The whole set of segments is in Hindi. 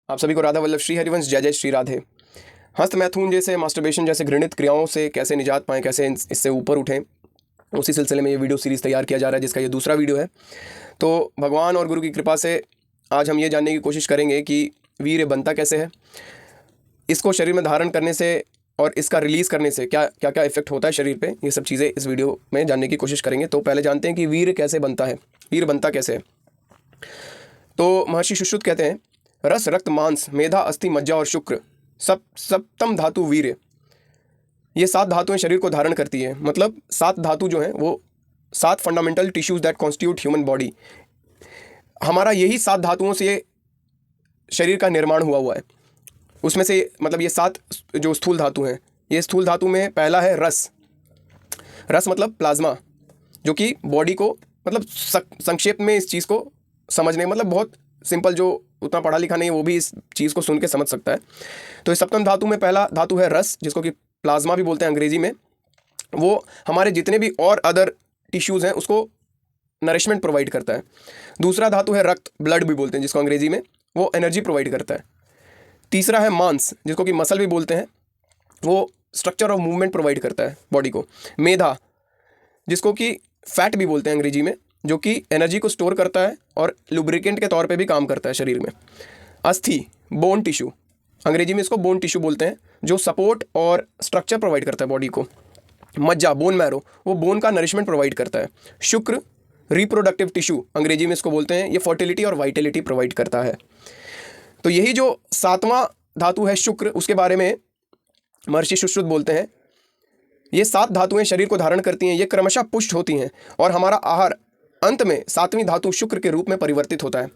आप सभी को राधा वल्लभ श्री हरिवंश जय जय श्री राधे। हस्त मैथुन जैसे मास्टरबेशन जैसे घृणित क्रियाओं से कैसे निजात पाएं, कैसे इससे ऊपर उठें, उसी सिलसिले में ये वीडियो सीरीज़ तैयार किया जा रहा है, जिसका ये दूसरा वीडियो है। तो भगवान और गुरु की कृपा से आज हम ये जानने की कोशिश करेंगे कि वीर्य बनता कैसे है, इसको शरीर में धारण करने से और इसका रिलीज़ करने से क्या क्या क्या इफेक्ट होता है शरीर पे, ये सब चीज़ें इस वीडियो में जानने की कोशिश करेंगे। तो पहले जानते हैं कि वीर्य कैसे बनता है, वीर्य बनता कैसे है। तो महर्षि सुश्रुत कहते हैं, रस रक्त मांस मेधा अस्थि मज्जा और शुक्र सप्तम धातु वीर्य, ये 7 धातुएं शरीर को धारण करती है। मतलब 7 धातु जो हैं वो 7 fundamental tissues that constitute human body, हमारा यही 7 धातुओं से शरीर का निर्माण हुआ है। उसमें से मतलब ये 7 जो स्थूल धातु हैं, ये स्थूल धातु में पहला है रस। रस मतलब प्लाज्मा, जो कि बॉडी को मतलब संक्षेप में इस चीज़ को समझने, मतलब बहुत सिंपल, जो उतना पढ़ा लिखा नहीं है वो भी इस चीज़ को सुन के समझ सकता है। तो इस सप्तम धातु में पहला धातु है रस, जिसको कि प्लाज्मा भी बोलते हैं अंग्रेजी में। वो हमारे जितने भी और अदर टिश्यूज़ हैं उसको नरिशमेंट प्रोवाइड करता है। दूसरा धातु है रक्त, ब्लड भी बोलते हैं जिसको अंग्रेजी में, वो एनर्जी प्रोवाइड करता है। तीसरा है मांस, जिसको कि मसल भी बोलते हैं, वो स्ट्रक्चर ऑफ मूवमेंट प्रोवाइड करता है बॉडी को। मेधा, जिसको कि फैट भी बोलते हैं अंग्रेजी में, जो कि एनर्जी को स्टोर करता है और लुब्रिकेंट के तौर पे भी काम करता है शरीर में। अस्थि, बोन टिश्यू, अंग्रेजी में इसको बोन टिश्यू बोलते हैं, जो सपोर्ट और स्ट्रक्चर प्रोवाइड करता है बॉडी को। मज्जा, बोन मैरो, वो बोन का नरिशमेंट प्रोवाइड करता है। शुक्र, रिप्रोडक्टिव टिश्यू, अंग्रेजी में इसको बोलते हैं, ये फर्टिलिटी और वाइटलिटी प्रोवाइड करता है। तो यही जो 7वां धातु है शुक्र, उसके बारे में महर्षि सुश्रुत बोलते हैं, ये 7 धातुएं शरीर को धारण करती हैं, ये क्रमशः पुष्ट होती हैं और हमारा आहार अंत में 7वीं धातु शुक्र के रूप में परिवर्तित होता है।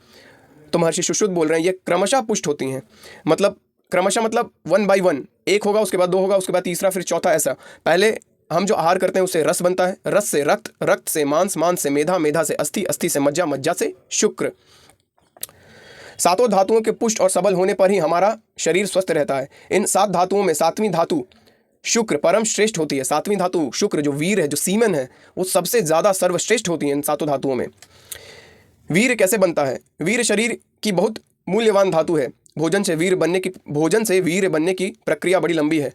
तो महर्षि सुश्रुत बोल रहे हैं ये क्रमशः पुष्ट होती हैं, मतलब क्रमशः मतलब 1 by 1, एक होगा उसके बाद 2 होगा उसके बाद तीसरा फिर चौथा, ऐसा। पहले हम जो आहार करते हैं उससे रस बनता है, रस से रक्त, रक्त से मांस, मांस से मेधा, मेधा से अस्थि, अस्थि से मज्जा, मज्जा से शुक्र। 7 धातुओं के पुष्ट और सबल होने पर ही हमारा शरीर स्वस्थ रहता है। इन 7 धातुओं में 7वीं धातु शुक्र परम श्रेष्ठ होती है। 7वीं धातु शुक्र, जो वीर है, जो सीमन है, वो सबसे ज़्यादा सर्वश्रेष्ठ होती है इन 7 धातुओं में। वीर कैसे बनता है? वीर शरीर की बहुत मूल्यवान धातु है। भोजन से वीर बनने की प्रक्रिया बड़ी लंबी है।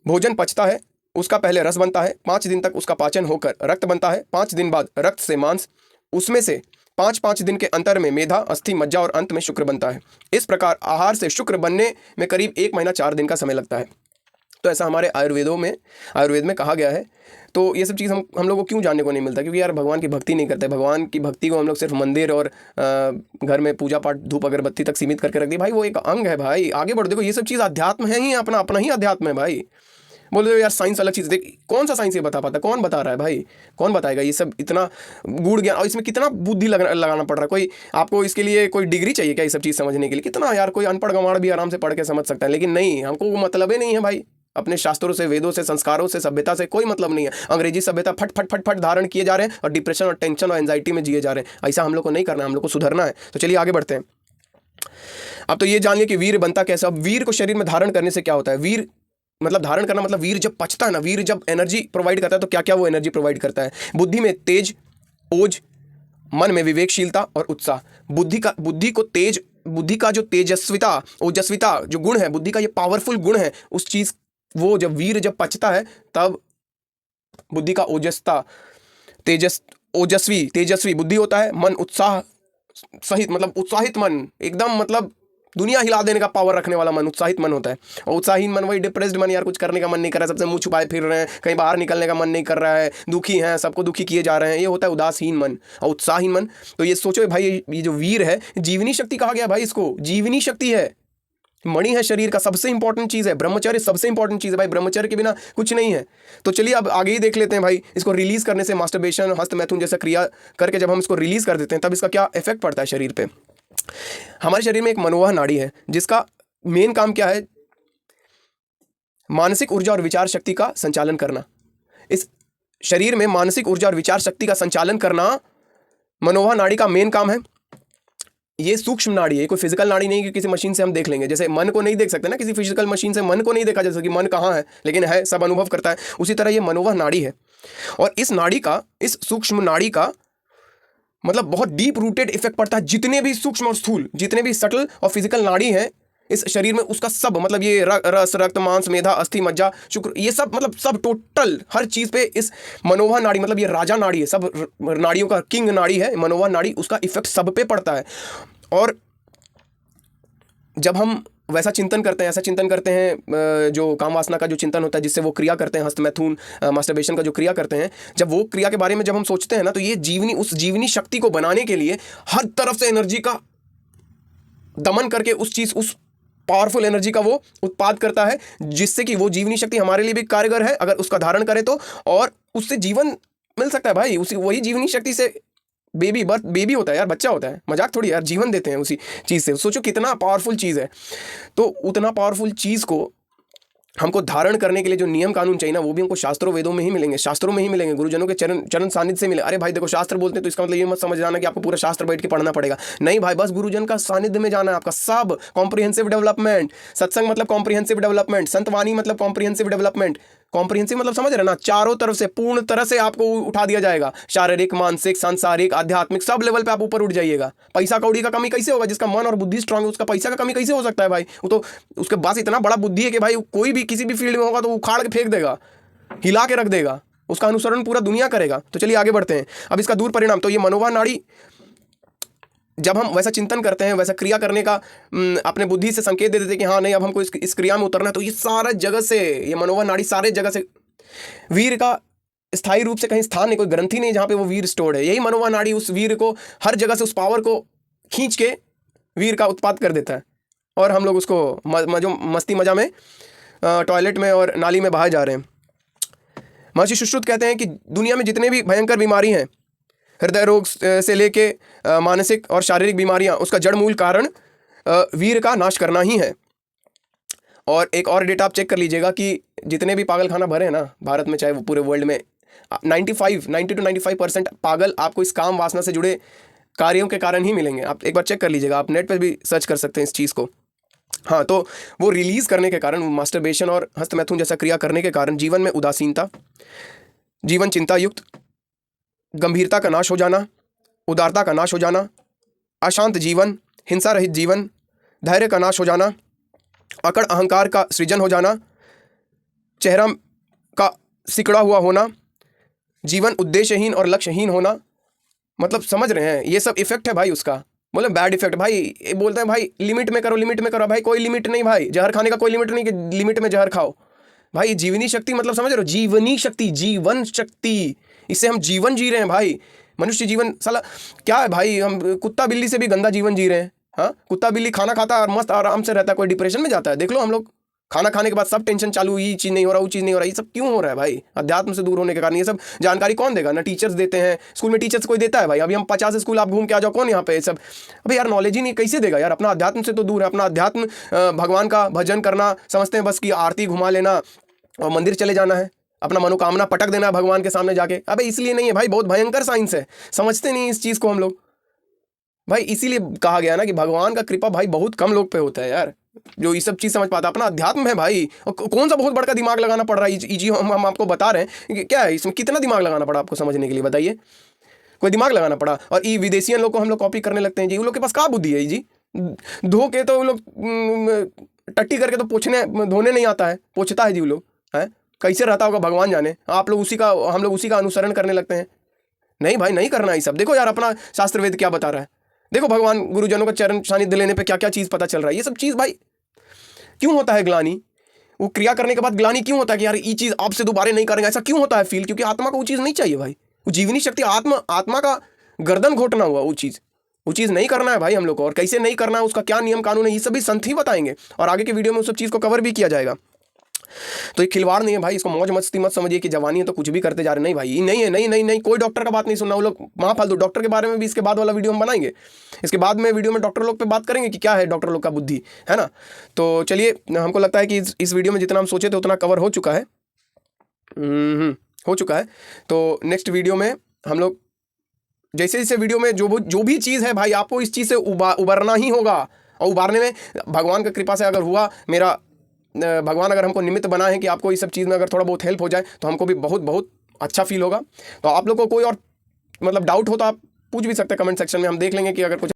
भोजन पचता है, उसका पहले रस बनता है, 5 दिन तक उसका पाचन होकर रक्त बनता है, 5 दिन बाद रक्त से मांस, उसमें से 5-5 दिन के अंतर में मेधा, अस्थि, मज्जा और अंत में शुक्र बनता है। इस प्रकार आहार से शुक्र बनने में करीब 1 महीना 4 दिन का समय लगता है। तो ऐसा हमारे आयुर्वेद में कहा गया है। तो ये सब चीज़ हम लोगों को क्यों जानने को नहीं मिलता? क्योंकि यार भगवान की भक्ति नहीं करते। भगवान की भक्ति को हम लोग सिर्फ मंदिर और घर में पूजा पाठ, धूप अगरबत्ती तक सीमित करके रख दी। भाई वो एक अंग है भाई, आगे बढ़। देखो ये सब चीज़ अध्यात्म है ही, अपना अपना ही अध्यात्म है भाई। बोल दो यार साइंस अलग चीज़, देख कौन सा साइंस ये बता पाता? कौन बता रहा है भाई? कौन बताएगा? ये सब इतना गूढ़ ज्ञान, और इसमें कितना बुद्धि लगाना पड़ रहा है। कोई आपको इसके लिए कोई डिग्री चाहिए क्या ये सब चीज़ समझने के लिए? कितना यार, कोई अनपढ़ गंवाड़ भी आराम से पढ़ के समझ सकता है, लेकिन नहीं, हमको वो मतलब ही नहीं है भाई। अपने शास्त्रों से, वेदों से, संस्कारों से, सभ्यता से कोई मतलब नहीं है। अंग्रेजी सभ्यता फट फट फट फट धारण किए जा रहे हैं और डिप्रेशन और टेंशन और एंजाइटी में जिए जा रहे हैं। ऐसा हम लोग को नहीं करना है, हम लोग को सुधरना है। तो चलिए आगे बढ़ते हैं। अब तो ये जानिए कि वीर बनता कैसे। अब वीर को शरीर में धारण करने से क्या होता है? वीर मतलब धारण करना मतलब वीर जब पचता है ना, वीर जब एनर्जी प्रोवाइड करता है, तो क्या क्या वो एनर्जी प्रोवाइड करता है? बुद्धि में तेज, ओज, मन में विवेकशीलता और उत्साह। बुद्धि का जो तेजस्विता, ओजस्विता जो गुण है, बुद्धि का ये पावरफुल गुण है, उस चीज वो जब वीर जब पचता है तब बुद्धि का तेजस्वी बुद्धि होता है। मन उत्साह सहित, मतलब उत्साहित मन, एकदम मतलब दुनिया हिला देने का पावर रखने वाला मन, उत्साहित मन होता है। और उत्साहीन मन वही डिप्रेस्ड मन, यार कुछ करने का मन नहीं कर रहा है, सबसे मुंह छुपाए फिर रहे हैं, कहीं बाहर निकलने का मन नहीं कर रहा है, दुखी हैं, सबको दुखी किए जा रहे हैं, ये होता है उदासीन मन। और उत्साहीन मन, तो ये सोचो भाई, ये जो वीर है, जीवनी शक्ति कहा गया भाई इसको, जीवनी शक्ति है, मणि है शरीर का, सबसे इंपॉर्टेंट चीज है। ब्रह्मचर्य सबसे इंपॉर्टेंट चीज है भाई, ब्रह्मचर्य के बिना कुछ नहीं है। तो चलिए अब आगे ही देख लेते हैं भाई, इसको रिलीज करने से, मास्टरबेशन, हस्त मैथुन जैसा क्रिया करके जब हम इसको रिलीज कर देते हैं, तब इसका क्या इफेक्ट पड़ता है शरीर पे। हमारे शरीर में एक मनोवह नाड़ी है, जिसका मेन काम क्या है? मानसिक ऊर्जा और विचार शक्ति का संचालन करना। इस शरीर में मानसिक ऊर्जा और विचार शक्ति का संचालन करना मनोवह नाड़ी का मेन काम है। ये सूक्ष्म नाड़ी है, कोई फिजिकल नाड़ी नहीं कि किसी मशीन से हम देख लेंगे। जैसे मन को नहीं देख सकते ना, किसी फिजिकल मशीन से मन को नहीं देखा, जैसे कि मन कहाँ है, लेकिन है, सब अनुभव करता है। उसी तरह ये मनोवह नाड़ी है। और इस नाड़ी का, इस सूक्ष्म नाड़ी का मतलब बहुत डीप रूटेड इफेक्ट पड़ता है। जितने भी सूक्ष्म और स्थूल, जितने भी सटल और फिजिकल नाड़ी हैं इस शरीर में, उसका सब मतलब ये रस, रक्त, मांस, मेधा, अस्थि, मज्जा, शुक्र, ये सब मतलब सब टोटल हर चीज पे इस मनोवा नाड़ी, मतलब ये राजा नाड़ी है, सब नाड़ियों का किंग नाड़ी है मनोवा नाड़ी, उसका इफेक्ट सब पे पड़ता है। और जब हम वैसा चिंतन करते हैं, ऐसा चिंतन करते हैं, जो काम वासना का जो चिंतन होता है, जिससे वो क्रिया करते हैं, हस्त मैथुन मास्टरबेशन का जो क्रिया करते हैं, जब वो क्रिया के बारे में जब हम सोचते हैं ना, तो ये जीवनी, उस जीवनी शक्ति को बनाने के लिए हर तरफ से एनर्जी का दमन करके उस पावरफुल एनर्जी का वो उत्पाद करता है, जिससे कि वो जीवनी शक्ति हमारे लिए भी कारगर है अगर उसका धारण करें तो, और उससे जीवन मिल सकता है भाई। उसी वही जीवनी शक्ति से बेबी होता है यार, बच्चा होता है, मजाक थोड़ी यार, जीवन देते हैं उसी चीज़ से। सोचो कितना पावरफुल चीज़ है। तो उतना पावरफुल चीज़ को हमको धारण करने के लिए जो नियम कानून चाहिए ना, वो भी हमको शास्त्रों वेदों में ही मिलेंगे, शास्त्रों में ही मिलेंगे, गुरुजनों के चरण चरण सानिध्य से मिले। अरे भाई देखो, शास्त्र बोलते हैं तो इसका मतलब ये मत समझ जाना कि आपको पूरा शास्त्र बैठ के पढ़ना पड़ेगा, नहीं भाई, बस गुरुजन का सानिध्य में जाना है आपका। सब कॉम्प्रिहेंसिव डेवलपमेंट, सत्संग मतलब कॉम्प्रिहेंसिव डेवलपमेंट, संतवाणी मतलब कॉम्प्रिहेंसिव डेवलपमेंट। कॉम्प्रिहेंसिव मतलब समझ रहे ना, चारों तरफ से पूर्ण तरह से आपको उठा दिया जाएगा, शारीरिक, मानसिक, सांसारिक, आध्यात्मिक, सब लेवल पे आप ऊपर उठ जाइएगा। पैसा कौड़ी का कमी कैसे होगा? जिसका मन और बुद्धि स्ट्रांग है उसका पैसा का कमी कैसे हो सकता है भाई? वो तो उसके पास इतना बड़ा बुद्धि है कि भाई कोई भी किसी भी फील्ड में होगा तो उखाड़ के फेंक देगा, हिला के रख देगा, उसका अनुसरण पूरा दुनिया करेगा। तो चलिए आगे बढ़ते हैं। अब इसका दूर परिणाम, तो ये मनोवा नाड़ी जब हम वैसा चिंतन करते हैं, वैसा क्रिया करने का अपने बुद्धि से संकेत दे देते हैं कि हाँ नहीं, अब हमको इस क्रिया में उतरना है, तो ये सारा जगह से, ये मनोवा नाड़ी सारे जगह से, वीर का स्थायी रूप से कहीं स्थान नहीं, कोई ग्रंथि नहीं जहाँ पे वो वीर स्टोर्ड है। यही मनोवा नाड़ी उस वीर को हर जगह से, उस पावर को खींच के वीर का उत्पाद कर देता है, और हम लोग उसको मस्ती मजा में टॉयलेट में और नाली में बहाए जा रहे हैं। महर्षि सुश्रुत कहते हैं कि दुनिया में जितने भी भयंकर बीमारी हैं, हृदय रोग से लेके मानसिक और शारीरिक बीमारियां, उसका जड़ मूल कारण वीर का नाश करना ही है। और एक और डेटा आप चेक कर लीजिएगा कि जितने भी पागल खाना भरे हैं ना भारत में, चाहे वो पूरे वर्ल्ड में, 90 to 95% पागल आपको इस काम वासना से जुड़े कार्यों के कारण ही मिलेंगे। आप एक बार चेक कर लीजिएगा, आप नेट पर भी सर्च कर सकते हैं इस चीज़ को। हाँ, तो वो रिलीज करने के कारण, मास्टरबेशन और हस्त मैथुन जैसा क्रिया करने के कारण जीवन में उदासीनता, जीवन चिंता युक्त, गंभीरता का नाश हो जाना, उदारता का नाश हो जाना, अशांत जीवन, हिंसा रहित जीवन, धैर्य का नाश हो जाना, अकड़ अहंकार का सृजन हो जाना, चेहरा का सिकड़ा हुआ होना, जीवन उद्देश्यहीन और लक्ष्यहीन होना। मतलब समझ रहे हैं, ये सब इफेक्ट है भाई उसका। बोले बैड इफेक्ट भाई, बोलते हैं भाई लिमिट में करो, लिमिट में करो। भाई कोई लिमिट नहीं भाई, जहर खाने का कोई लिमिट नहीं कि लिमिट में जहर खाओ भाई। जीवनी शक्ति मतलब समझ रहे हो, जीवनी शक्ति, जीवन शक्ति, इससे हम जीवन जी रहे हैं भाई। मनुष्य जीवन साला क्या है भाई, हम कुत्ता बिल्ली से भी गंदा जीवन जी रहे हैं। हाँ, कुत्ता बिल्ली खाना खाता है और मस्त आराम से रहता है, कोई डिप्रेशन में जाता है? देख लो हम लोग खाना खाने के बाद सब टेंशन चालू, ये चीज़ नहीं हो रहा, वो चीज़ नहीं हो रहा। ये सब क्यों हो रहा है भाई? अध्यात्म से दूर होने के कारण। ये सब जानकारी कौन देगा? ना टीचर्स देते हैं, स्कूल में टीचर्स कोई देता है भाई? अभी हम 50 स्कूल आप घूम के आ जाओ, कौन यहाँ पे सब? अभी यार नॉलेज ही नहीं, कैसे देगा यार? अपना अध्यात्म से तो दूर है। अपना अध्यात्म भगवान का भजन करना समझते हैं बस, कि आरती घुमा लेना और मंदिर चले जाना है, अपना मनोकामना पटक देना है भगवान के सामने जाके। अबे इसलिए नहीं है भाई, बहुत भयंकर साइंस है, समझते नहीं इस चीज़ को हम लोग भाई। इसीलिए कहा गया ना कि भगवान का कृपा भाई बहुत कम लोग पे होता है यार, जो ये सब चीज़ समझ पाता। अपना अध्यात्म है भाई, और कौन सा बहुत बड़ा दिमाग लगाना पड़ रहा है? जी हम आपको बता रहे हैं कि क्या है इसमें, कितना दिमाग लगाना पड़ा आपको समझने के लिए, बताइए? कोई दिमाग लगाना पड़ा? और ये विदेशियन लोग को हम लोग कॉपी करने लगते हैं जी। उन लोग के पास कहाँ बुद्धि है जी? धो के तो उन लोग टट्टी करके तो पोछने धोने नहीं आता है, पोछता है जी वो लोग, है कैसे रहता होगा भगवान जाने। आप लोग हम लोग उसी का अनुसरण करने लगते हैं। नहीं भाई, नहीं करना ये सब। देखो यार अपना शास्त्र वेद क्या बता रहा है, देखो भगवान गुरुजनों का चरण सानिध्य लेने पे क्या क्या चीज़ पता चल रहा है। ये सब चीज़ भाई क्यों होता है ग्लानी? वो क्रिया करने के बाद ग्लानी क्यों होता है कि यार ये चीज़ आपसे दोबारा नहीं करेंगे, ऐसा क्यों होता है फील? क्योंकि आत्मा को वो चीज़ नहीं चाहिए भाई। वो जीवनी शक्ति, आत्मा का गर्दन घोटना हुआ वो चीज़ नहीं करना है भाई हम लोग को। और कैसे नहीं करना है, उसका क्या नियम कानून है, ये सब भी संत ही बताएंगे, और आगे के वीडियो में उस सब चीज़ को कवर भी किया जाएगा। तो ये खिलवाड़ नहीं है भाई, इसको मौज मस्ती मत समझिए कि जवानी है तो कुछ भी करते जा रहे। नहीं भाई, नहीं है, नहीं, कोई डॉक्टर का बात नहीं सुनना। वो लोग महाफालतू। डॉक्टर के बारे में भी इसके बाद वाला वीडियो हम बनाएंगे। इसके बाद में वीडियो में डॉक्टर लोग पे बात करेंगे कि क्या है डॉक्टर लोग का बुद्धि, है ना। तो चलिए, हमको लगता है कि इस वीडियो में जितना हम सोचे थे उतना कवर हो चुका है, हो चुका है। तो नेक्स्ट वीडियो में हम लोग जैसे जैसे वीडियो में जो भी चीज़ है भाई, आपको इस चीज़ से उबरना ही होगा। और उबारने में भगवान की कृपा से अगर हुआ, मेरा भगवान अगर हमको निमित्त बनाए हैं कि आपको इस सब चीज़ में अगर थोड़ा बहुत हेल्प हो जाए, तो हमको भी बहुत बहुत अच्छा फील होगा। तो आप लोग को कोई और मतलब डाउट हो तो आप पूछ भी सकते हैं कमेंट सेक्शन में, हम देख लेंगे कि अगर कुछ